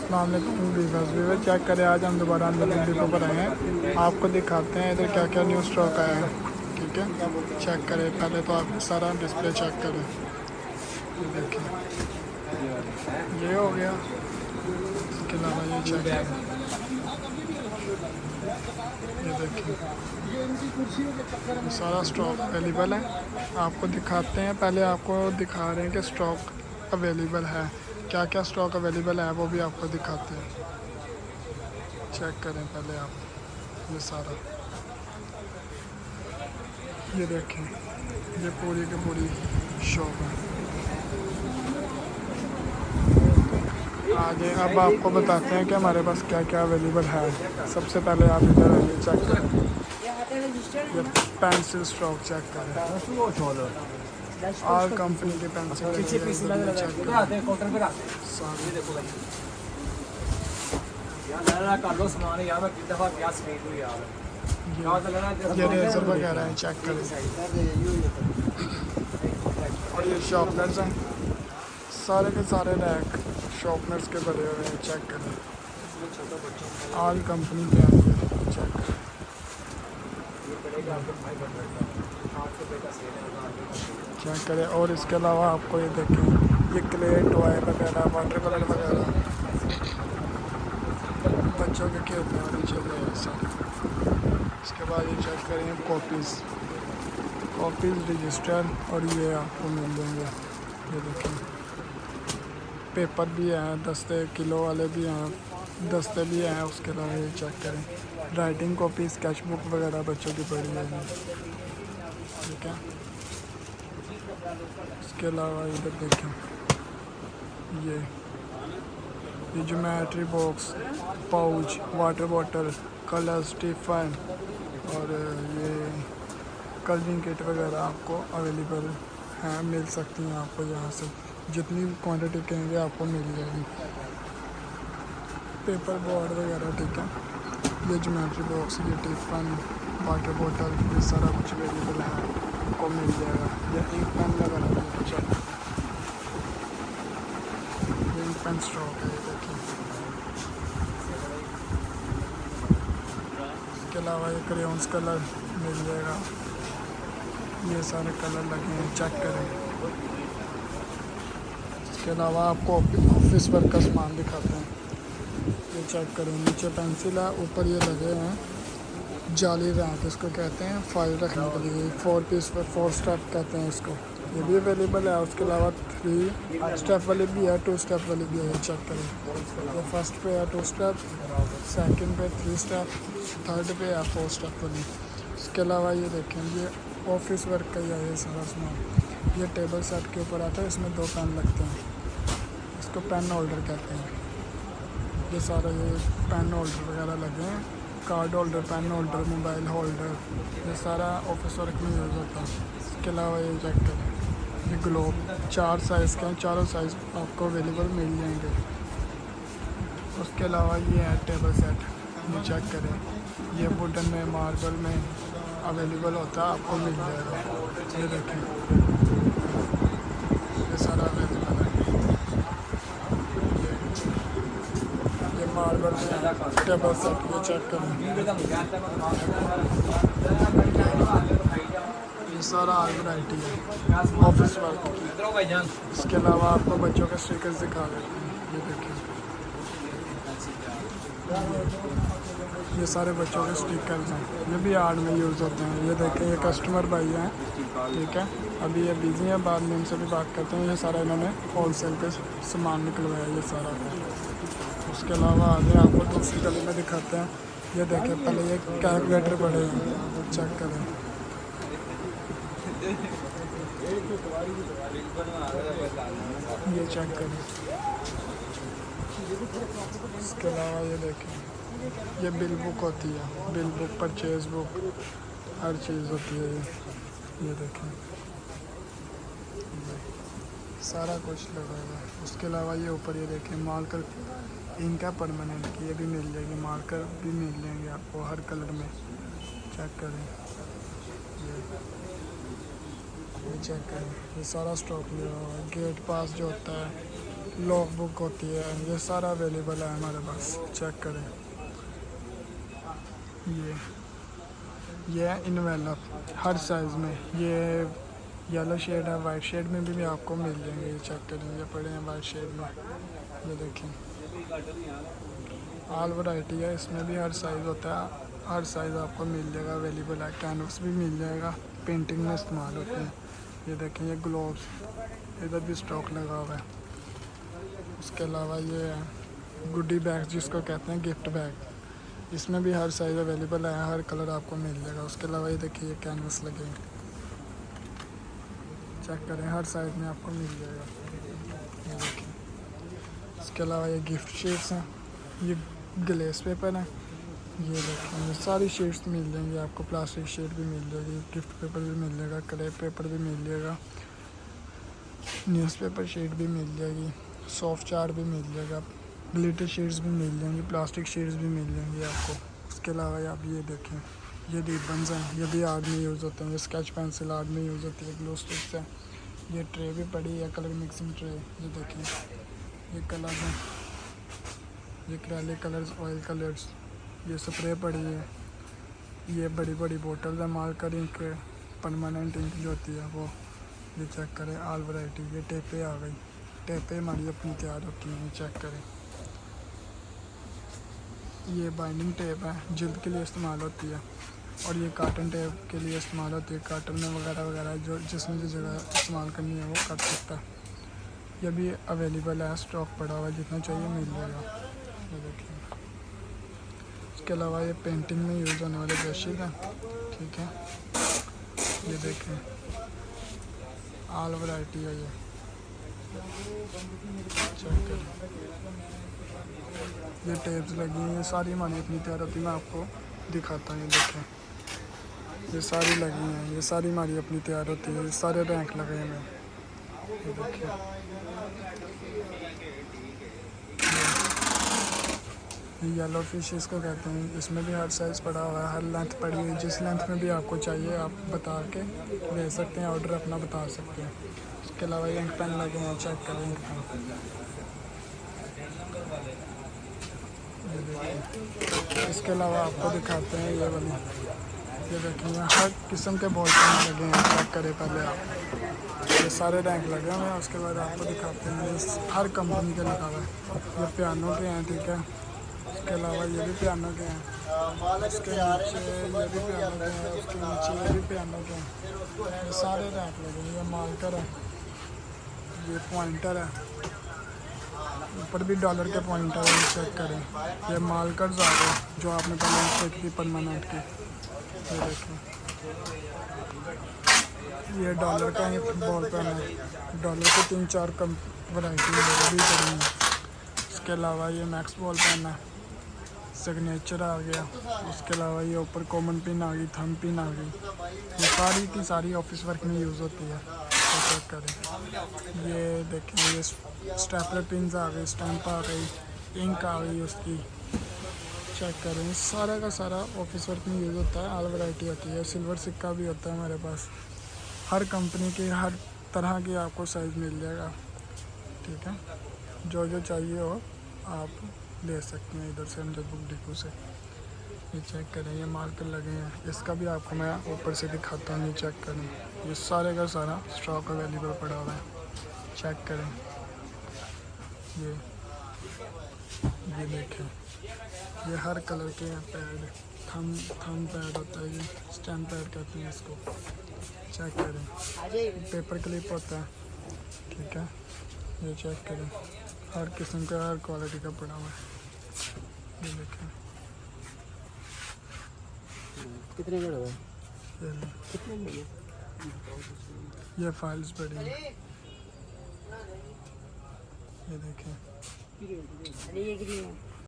अस्सलाम वालेकुम Weaver check करें। आज हम दोबारा अंदर डिपो पर आए हैं, आपको दिखाते हैं इधर क्या क्या न्यू स्टॉक आया है। ठीक है, चेक करें। पहले तो आप सारा डिस्प्ले चेक करें। ये देखिए, ये हो गया। इसके अलावा ये चेक करें, ये देखिए सारा स्टॉक अवेलेबल है। आपको दिखाते हैं, पहले आपको दिखा रहे हैं कि स्टॉक अवेलेबल है, क्या क्या स्टॉक अवेलेबल है वो भी आपको दिखाते हैं। चेक करें पहले आप, ये सारा, ये देखें, ये पूरी की पूरी शॉप है। आगे अब आपको बताते हैं कि हमारे पास क्या क्या अवेलेबल है। सबसे पहले आप इधर आइए, चेक करें, ये पेंसिल स्टॉक चेक करें। और कंपनी के पेंसिल चेक करें ये रेजर वगैरह है, चेक करें। और ये शॉर्पनर्स हैं, सारे के सारे रैक शॉर्पनर्स के भरे हुए हैं, चेक करें। ऑल कंपनी के हैं, चेक करें। चेक करें। और इसके अलावा आपको ये देखें, ये क्ले टॉय वगैरह, वाटर कलर वगैरह, बच्चों के खेलने वाली चीज़ें हैं सब। इसके बाद ये चेक करें, कॉपीज़ रजिस्टर, और ये आपको मिल जाएंगे। ये देखें, पेपर भी हैं, दस्ते किलो वाले भी हैं, दस्ते भी हैं। उसके अलावा ये चेक करें, राइटिंग कॉपी, स्केच बुक वगैरह बच्चों की पड़ी है। ठीक है, इसके अलावा इधर देखें, ये geometry box, pouch, water bottle, colours, tiffin, और ये कलरिंग किट वगैरह आपको अवेलेबल हैं, मिल सकती हैं आपको यहाँ से। जितनी क्वांटिटी कहेंगे आपको मिल जाएगी। पेपर बोर्ड वगैरह, ठीक है, ये ज्योमेट्री बॉक्स, ये टिफन, वाटर बॉटल, ये सारा कुछ अवेलेबल है, आपको मिल जाएगा। ये इंक पेन वगैरह भी कुछ है, ये इंक पेन स्टॉक है, ये देखिए। इसके अलावा ये क्रेयॉन्स कलर मिल जाएगा, ये सारे कलर लगे हैं, चेक करें। इसके अलावा आपको ऑफिस वर्क का सामान दिखाते हैं, ये चेक करें। नीचे पेंसिल है, ऊपर ये लगे हैं जाली रैक, इसको कहते हैं फाइल रखने के लिए। 4 पीस पर 4 स्टेप कहते हैं इसको, ये भी अवेलेबल है। उसके अलावा 3 स्टेप वाली भी है, 2 स्टेप वाली भी है, ये चेक करें। ये फर्स्ट पे है 2 स्टेप, सेकंड पे 3 स्टेप, थर्ड पे है 4 स्टेप वाली। इसके अलावा ये देखें, ये ऑफिस वर्क का ही है ये सारा सामान। ये टेबल सेट के ऊपर आता है, इसमें 2 पेन लगते हैं, इसको पेन होल्डर कहते हैं। ये सारा ये पेन होल्डर वगैरह लगे हैं, card holder, pen holder, mobile holder, ये सारा ऑफिस वर्क में यूज़ होता है। इसके अलावा ये चेक करें, ये ग्लोब 4 साइज़ के हैं, चारों साइज़ आपको अवेलेबल मिल जाएंगे। उसके अलावा ये है टेबल सेट, ये चेक करें, ये वुडन में, मार्बल में अवेलेबल होता है, आपको मिल जाएगा। ये देखें, ये सारा अवेलेबल है। ये मार्बल में टेबल सेट, ये चेक करें, ये सारा हर वैरायटी है ऑफिस वर्क की। इसके अलावा आपको बच्चों के स्टिकर्स दिखा देते हैं, ये देखिए, ये सारे बच्चों के स्टिकर्स हैं, ये भी आर्ट में यूज़ होते हैं। ये देखें, ये कस्टमर भाई हैं, ठीक है, अभी ये बिज़ी हैं, बाद में इनसे भी बात करते हैं। ये सारा इन्होंने होलसेल पे सामान निकलवाया, ये सारा। उसके अलावा आगे आपको दूसरी गली में दिखाते हैं। ये देखें, पहले ये कैलकुलेटर पड़े हैं, चेक करें। ये चेक करें। इसके अलावा ये देखें, ये बिल बुक होती है, बिल बुक, परचेज बुक, हर चीज़ होती है। ये देखें, सारा कुछ लगा हुआ है। उसके अलावा ये ऊपर ये देखें, मार्कर इंक है परमानेंट की, ये भी मिल जाएगी, मार्कर भी मिल जाएंगे आपको हर कलर में, चेक करें। ये चेक करें, ये सारा स्टॉक लिया हुआ है। गेट पास जो होता है, लॉग बुक होती है, ये सारा अवेलेबल है हमारे पास। चेक करें, ये है इनवेलप हर साइज़ में। ये येलो शेड है, वाइट शेड में भी आपको मिल जाएंगे। ये चेक करें, ये पड़े हैं वाइट शेड में, ये देखें। ऑल वैरायटी है, इसमें भी हर साइज़ होता है, हर साइज़ आपको मिल जाएगा, अवेलेबल है। कैनवस भी मिल जाएगा, पेंटिंग में इस्तेमाल होते हैं। ये देखें, ये ग्लोव्स, इधर भी स्टॉक लगा हुआ है। उसके अलावा ये है गुड्डी बैग, जिसको कहते हैं गिफ्ट बैग, इसमें भी हर साइज़ अवेलेबल है, हर कलर आपको मिल जाएगा। उसके अलावा ये देखिए, ये कैनवस लगे, चेक करें, हर साइज़ में आपको मिल जाएगा। ये देखिए, इसके अलावा ये गिफ्ट शीट्स हैं, ये ग्लेस पेपर है, ये देखें, ये सारी शीट्स मिल जाएंगी आपको। प्लास्टिक शीट भी मिल जाएगी, गिफ्ट पेपर भी मिल जाएगा, क्रेप पेपर भी मिल जाएगा, न्यूज़पेपर शीट भी मिल जाएगी, सॉफ्ट चार्ट भी मिल जाएगा, ग्लिटर शीट्स भी मिल जाएंगी, प्लास्टिक शीट्स भी मिल जाएंगी आपको। उसके अलावा आप ये देखें, ये रिबन्स हैं, ये भी आर्ट में यूज़ होते हैं। ये स्केच पेंसिल आर्ट में यूज़ होती है, ग्लो स्टिक्स हैं। ये ट्रे भी पड़ी है, कलर मिक्सिंग ट्रे, ये देखें, ये कलर्स हैं, ये एक्रेलिक कलर्स, ऑयल कलर्स, ये स्प्रे पड़ी है। ये बड़ी बड़ी बोतल है, मार्कर इंक, परमानेंट इंक जो होती है वो। ये चेक करें, ऑल वैरायटी। ये टेपे आ गई, टेपे हमारी अपनी तैयार होती हैं, चेक करें। ये बाइंडिंग टेप है, जिल्द के लिए इस्तेमाल होती है, और ये काटन टेप के लिए इस्तेमाल होती है। काटन में वगैरह वगैरह जो जिसमें जो जगह इस्तेमाल करनी है वो कर सकता है। ये भी अवेलेबल है, स्टॉक पड़ा हुआ है, जितना चाहिए मिल जाएगा। ये देखिए, इसके अलावा ये पेंटिंग में यूज़ होने वाले ब्रशेज हैं, ठीक है। ये देखें, ऑल वैरायटी है ये, चेक करें। ये टेप्स लगी हैं, ये सारी हमारी अपनी तैयार होती है, मैं आपको दिखाता हूँ। ये देखें, ये सारी लगी हैं, ये सारी हमारी अपनी तैयार होती है, सारे रैंक लगे हैं। ये देखिए, येलो फिश इसको कहते हैं, इसमें भी हर साइज़ पड़ा हुआ है, हर लेंथ पड़ी हुई है। जिस लेंथ में भी आपको चाहिए आप बता के ले सकते हैं, ऑर्डर अपना बता सकते हैं। इसके अलावा ये इंक पेन लगे हैं, चेक करें इंक पेन। ये देखिए, इसके अलावा आपको दिखाते हैं ये वाली, ये देखिए, हर किस्म के बॉल पेन लगे हैं, चेक करें पहले आप। ये सारे रैंक लगे हुए हैं। उसके बाद आपको दिखाते हैं, हर कंपनी के लगा हुआ है। ये पियानो के हैं, ठीक है। उसके अलावा ये भी पियानो के हैं, उसके नीचे ये भी पियानो के हैं, उसके नीचे ये भी पियानो के हैं। ये सारे रैक लगे हैं। ये मार्कर है, ये पॉइंटर है, ऊपर भी डॉलर के पॉइंटर है, चेक करें। ये मार्कर्स आ गए जो आपने पहले चेक की, परमानेंट की। ये देखें, ये डॉलर का ही बॉल पेन है, डॉलर के 3-4 कम वैरायटी भी पड़ी हैं। इसके अलावा ये मैक्स बॉल पेन है, सिग्नेचर आ गया। उसके अलावा ये ऊपर कॉमन पिन आ गई, थंब पिन आ गई। ये सारी की सारी ऑफिस वर्क में यूज़ होती है, तो चेक करें। ये देखें, ये स्टेपलर पिन्स आ गई, स्टैंप आ गई, इंक आ गई उसकी, चेक करें। सारा का सारा ऑफिस वर्क में यूज़ होता है, ऑल वैरायटी होती है। सिल्वर सिक्का भी होता है हमारे पास, हर कंपनी के हर तरह के आपको साइज़ मिल जाएगा, ठीक है। जो जो चाहिए हो आप ले सकते हैं इधर से, हम जब बुक डिपो से। ये चेक करें, ये मार्कर लगे हैं, इसका भी आपको मैं ऊपर से दिखाता हूँ। ये चेक करें, ये सारे का सारा स्टॉक अवेलेबल पड़ा हुआ है, चेक करें। ये देखें, ये हर कलर के हैं पैड, थम पैड होता है, ये स्टैम्प पैड कहते हैं इसको, चेक करें। पेपर क्लिप होता है, ठीक है। ये चेक करें, हर किस्म का, हर क्वालिटी का पड़ा हुआ है। ये देखें, कितने का है? ये कितने में है? ये फाइल्स पड़ी हैं, ये देखें। ये ग्रीन है।